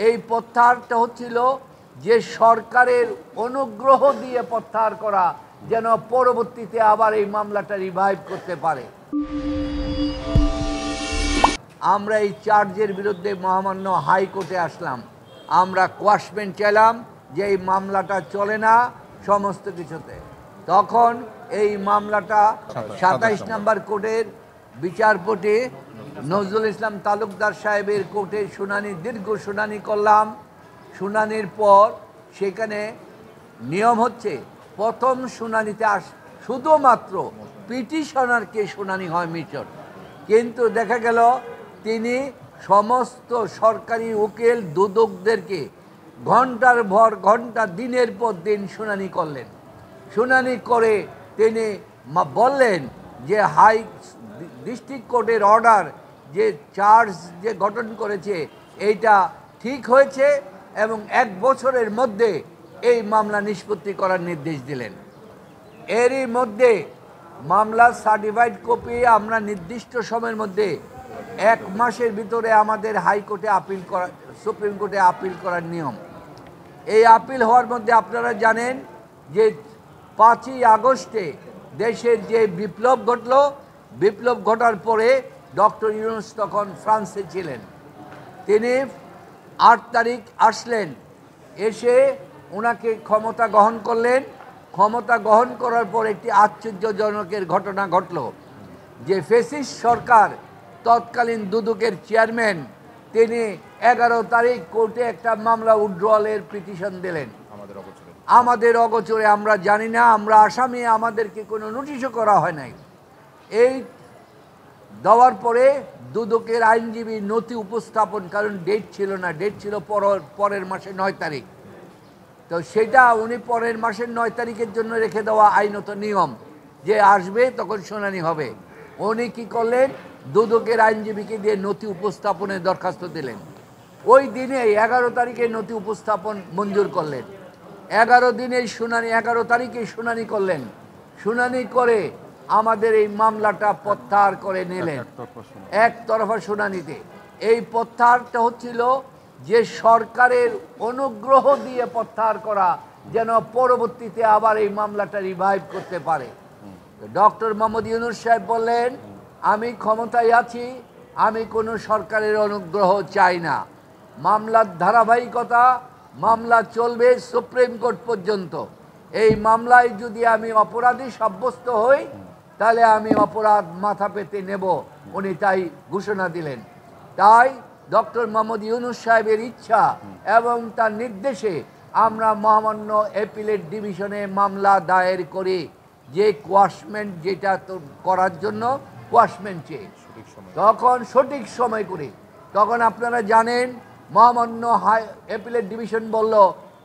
এই প্রত্যাহারটা হচ্ছিল যে সরকারের অনুগ্রহ দিয়ে প্রত্যাহার করা, যেন পরবর্তীতে আবার এই মামলাটা রিভাইভ করতে পারে। আমরা এই চার্জের বিরুদ্ধে মহামান্য হাইকোর্টে আসলাম। আমরা কোয়াশমেন্ট চাইলাম যে এই মামলাটা চলে না সমস্ত কিছুতে। তখন এই মামলাটা 27 নম্বর কোর্টের বিচারপতি নজরুল ইসলাম তালুকদার সাহেবের কোর্টে শুনানি, দীর্ঘ শুনানি করলাম। শুনানির পর সেখানে নিয়ম হচ্ছে প্রথম শুনানিতে শুধুমাত্র পিটিশনারকে শুনানি হয় মিশর, কিন্তু দেখা গেল তিনি সমস্ত সরকারি উকিল দুদকদেরকে ঘন্টার ভর ঘন্টা দিনের পর দিন শুনানি করলেন। শুনানি করে তিনি বললেন যে ডিস্ট্রিক্ট কোর্টের অর্ডার যে চার্জ যে গঠন করেছে এইটা ঠিক হয়েছে এবং 1 বছরের মধ্যে এই মামলা নিষ্পত্তি করার নির্দেশ দিলেন। এরই মধ্যে মামলার সার্টিফাইড কপি আমরা নির্দিষ্ট সময়ের মধ্যে 1 মাসের ভিতরে আমাদের হাইকোর্টে আপিল করা, সুপ্রিম কোর্টে আপিল করার নিয়ম। এই আপিল হওয়ার মধ্যে আপনারা জানেন যে 5ই আগস্টে দেশের যে বিপ্লব ঘটল, বিপ্লব ঘটার পরে ডক্টর ইউনূস তখন ফ্রান্সে ছিলেন। তিনি 8 তারিখ আসলেন, এসে ওনাকে ক্ষমতা গ্রহণ করলেন। ক্ষমতা গ্রহণ করার পর একটি আশ্চর্যজনকের ঘটনা ঘটল যে ফ্যাসিস্ট সরকার তৎকালীন দুদকের চেয়ারম্যান তিনি 11 তারিখ কোর্টে একটা মামলা উইথড্রয়ালের পিটিশন দিলেন। আমাদের অগোচরে, আমরা জানি না, আমরা আসামি, আমাদেরকে কোনো নোটিশও করা হয় নাই। এই দেওয়ার পরে দুদকের আইনজীবী নথি উপস্থাপন, কারণ ডেট ছিল না, ডেট ছিল পরের মাসে 9 তারিখ। তো সেটা উনি পরের মাসের 9 তারিখের জন্য রেখে দেওয়া আইনত নিয়ম, যে আসবে তখন শুনানি হবে। উনি কি করলেন, দুদকের আইনজীবীকে দিয়ে নথি উপস্থাপনের দরখাস্ত দিলেন। ওই দিনে 11 তারিখে নথি উপস্থাপন মঞ্জুর করলেন। 11 দিনের শুনানি, 11 তারিখে শুনানি করলেন। শুনানি করে আমাদের এই মামলাটা প্রত্যাহার করে নিলেন একতরফা শুনানিতে। এই প্রত্যাহারটা হচ্ছিল যে সরকারের অনুগ্রহ দিয়ে প্রত্যাহার করা, যেন পরবর্তীতে আবার এই মামলাটা রিভাইভ করতে পারে। ডক্টর মোহাম্মদ ইউনূস সাহেব বললেন, আমি ক্ষমতায় আছি, আমি কোনো সরকারের অনুগ্রহ চাই না। মামলার ধারাবাহিকতা, মামলা চলবে সুপ্রিম কোর্ট পর্যন্ত। এই মামলায় যদি আমি অপরাধী সাব্যস্ত হই, তাহলে আমি অপরাধ মাথা পেতে নেব, উনি তাই ঘোষণা দিলেন। তাই ডক্টর মোহাম্মদ ইউনূস সাহেবের ইচ্ছা এবং তার নির্দেশে আমরা মহামান্য অ্যাপিলেট ডিভিশনে মামলা দায়ের করি, যে কোয়াশমেন্ট যেটা তো করার জন্য কোয়াশমেন্ট চেয়ে তখন সঠিক সময় করে। তখন আপনারা জানেন মহামান্য অ্যাপিলেট ডিভিশন বলল,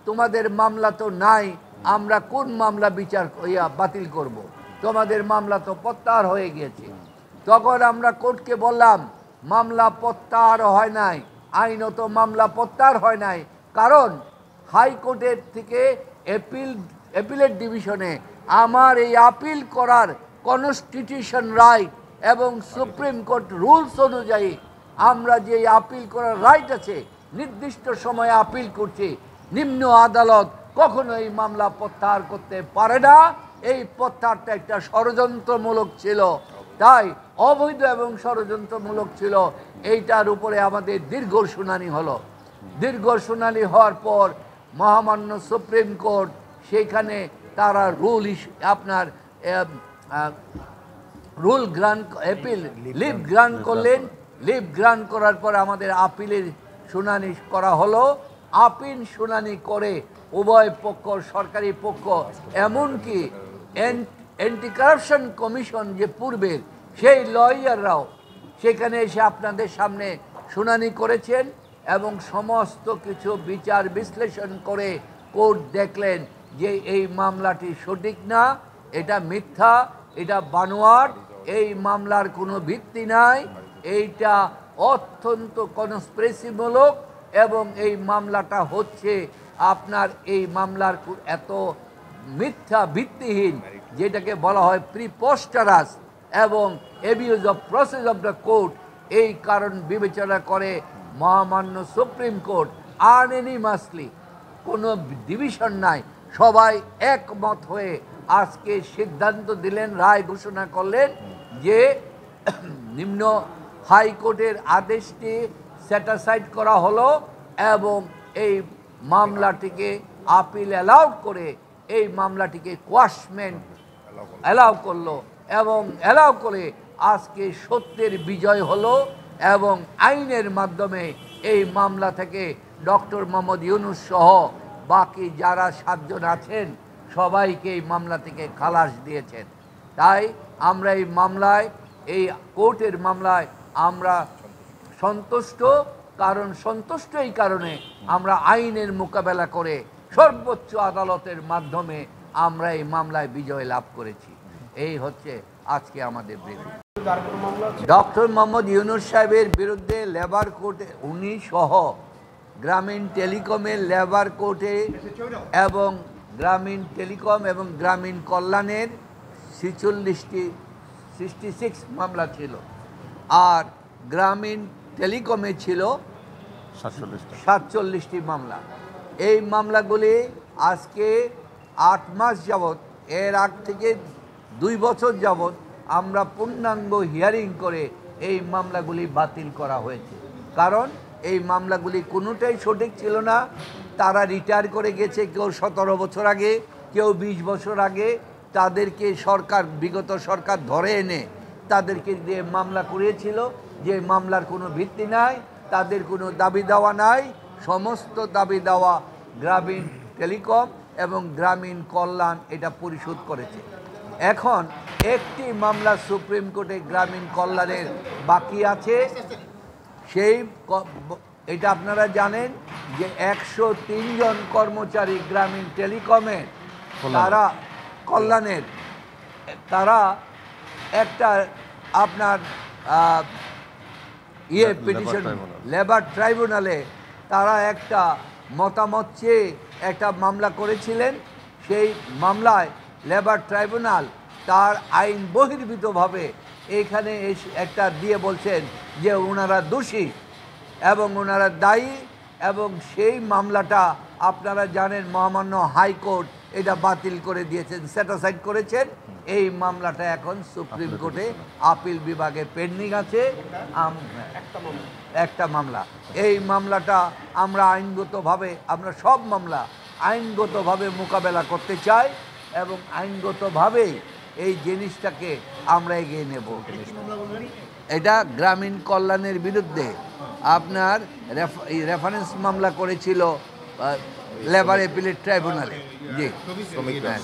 তোমাদের মামলা তো নাই, আমরা কোন মামলা বাতিল করব, তোমাদের মামলা তো প্রত্যাহার হয়ে গিয়েছে। তখন আমরা কোর্টকে বললাম, মামলা প্রত্যাহার হয় নাই, আইনত মামলা প্রত্যাহার হয় নাই, কারণ হাইকোর্টের থেকে অ্যাপিলেট ডিভিশনে আমার এই আপিল করার কনস্টিটিউশন রাইট এবং সুপ্রিম কোর্ট রুলস অনুযায়ী আমরা যে আপিল করার রাইট আছে, নির্দিষ্ট সময়ে আপিল করছি, নিম্ন আদালত কখনো এই মামলা প্রত্যাহার করতে পারে না। এই প্রত্যাহারটা একটা ষড়যন্ত্রমূলক ছিল, তাই অবৈধ এবং ষড়যন্ত্রমূলক ছিল। এইটার উপরে আমাদের দীর্ঘ শুনানি হলো। দীর্ঘ শুনানি হওয়ার পর মহামান্য সুপ্রিম কোর্ট সেখানে তারা rule grant, appeal leave grant করলেন। লিভ গ্রান্ট করার পর আমাদের আপিলের শুনানি করা হলো। আপিল শুনানি করে উভয় পক্ষ, সরকারি পক্ষ, এমনকি অ্যান্টি কারাপশন কমিশন যে পূর্বের, সেই লয়াররাও সেখানে এসে আপনাদের সামনে শুনানি করেছেন এবং সমস্ত কিছু বিচার বিশ্লেষণ করে কোর্ট দেখলেন যে এই মামলাটি সঠিক না, এটা মিথ্যা, এটা বানোয়াট, এই মামলার কোনো ভিত্তি নাই, এইটা অত্যন্ত কনস্পিরেসিমূলক এবং এই মামলাটা হচ্ছে আপনার এই মামলার এত মিথ্যা, ভিত্তিহীন, যেটাকে বলা হয় প্রিপোস্টারাস এবং abuse of process of the court. এই কারণ বিবেচনা করে মহামান্য সুপ্রিম কোর্ট আনএনিমাসলি, কোনো ডিভিশন নাই, সবাই একমত হয়ে আজকে সিদ্ধান্ত দিলেন, রায় ঘোষণা করলেন যে নিম্ন হাইকোর্টের আদেশটি স্যাটিসফাইড করা হলো এবং এই মামলাটিকে আপিল অ্যালাউ করে এই মামলাটিকে কোয়াশমেন্ট অ্যালাউ করলো এবং অ্যালাউ করে আজকে সত্যের বিজয় হলো এবং আইনের মাধ্যমে এই মামলা থেকে ডক্টর মোহাম্মদ ইউনূস সহ বাকি যারা 7 জন আছেন সবাইকে এই মামলা থেকে খালাস দিয়েছেন। তাই আমরা এই মামলায়, এই কোর্টের মামলায় আমরা সন্তুষ্ট, কারণ সন্তুষ্ট এই কারণে আমরা আইনের মোকাবেলা করে সর্বোচ্চ আদালতের মাধ্যমে আমরা এই মামলায় বিজয় লাভ করেছি। এই হচ্ছে আজকে আমাদের ব্রিফিং। ডক্টর মোহাম্মদ ইউনূস সাহেবের বিরুদ্ধে লেবার কোর্টে, উনি সহ গ্রামীণ টেলিকমের লেবার কোর্টে এবং গ্রামীণ টেলিকম এবং গ্রামীণ কল্যাণের 66 মামলা ছিল, আর গ্রামীণ টেলিকমে ছিল 47টি মামলা। এই মামলাগুলি আজকে 8 মাস যাবৎ, এর আগ থেকে 2 বছর যাবৎ আমরা পূর্ণাঙ্গ হিয়ারিং করে এই মামলাগুলি বাতিল করা হয়েছে। কারণ এই মামলাগুলি কোনোটাই সঠিক ছিল না। তারা রিটায়ার করে গেছে, কেউ 17 বছর আগে, কেউ 20 বছর আগে। তাদেরকে সরকার, বিগত সরকার ধরে এনে তাদেরকে দিয়ে মামলা করিয়েছিল, যে মামলার কোনো ভিত্তি নাই, তাদের কোনো দাবি দেওয়া নাই। সমস্ত দাবি দেওয়া গ্রামীণ টেলিকম এবং গ্রামীণ কল্যাণ এটা পরিশোধ করেছে। এখন একটি মামলা সুপ্রিম কোর্টে গ্রামীণ কল্যাণের বাকি আছে। সেই এটা আপনারা জানেন যে 103 জন কর্মচারী গ্রামীণ টেলিকমের, তারা কল্যাণের, তারা একটা আপনার পিটিশন লেবার ট্রাইব্যুনালে তারা একটা মতামত চেয়ে একটা মামলা করেছিলেন। সেই মামলায় লেবার ট্রাইব্যুনাল তার আইন বহির্ভূতভাবে এইখানে একটা দিয়ে বলছেন যে ওনারা দোষী এবং ওনারা দায়ী, এবং সেই মামলাটা আপনারা জানেন মহামান্য হাইকোর্ট এটা বাতিল করে দিয়েছেন, স্যাটিসফাইড করেছেন। এই মামলাটা এখন সুপ্রিম কোর্টে আপিল বিভাগে পেন্ডিং আছে, একটা মামলা। এই মামলাটা আমরা আইনগতভাবে, আমরা সব মামলা আইনগতভাবে মোকাবেলা করতে চাই এবং আইনগতভাবেই এই জিনিসটাকে আমরা এগিয়ে নেব। এটা গ্রামীণ কল্যাণের বিরুদ্ধে আপনার রেফারেন্স মামলা করেছিল লেবার অ্যাপিলেট ট্রাইব্যুনালে। জি, শ্রমিকদের।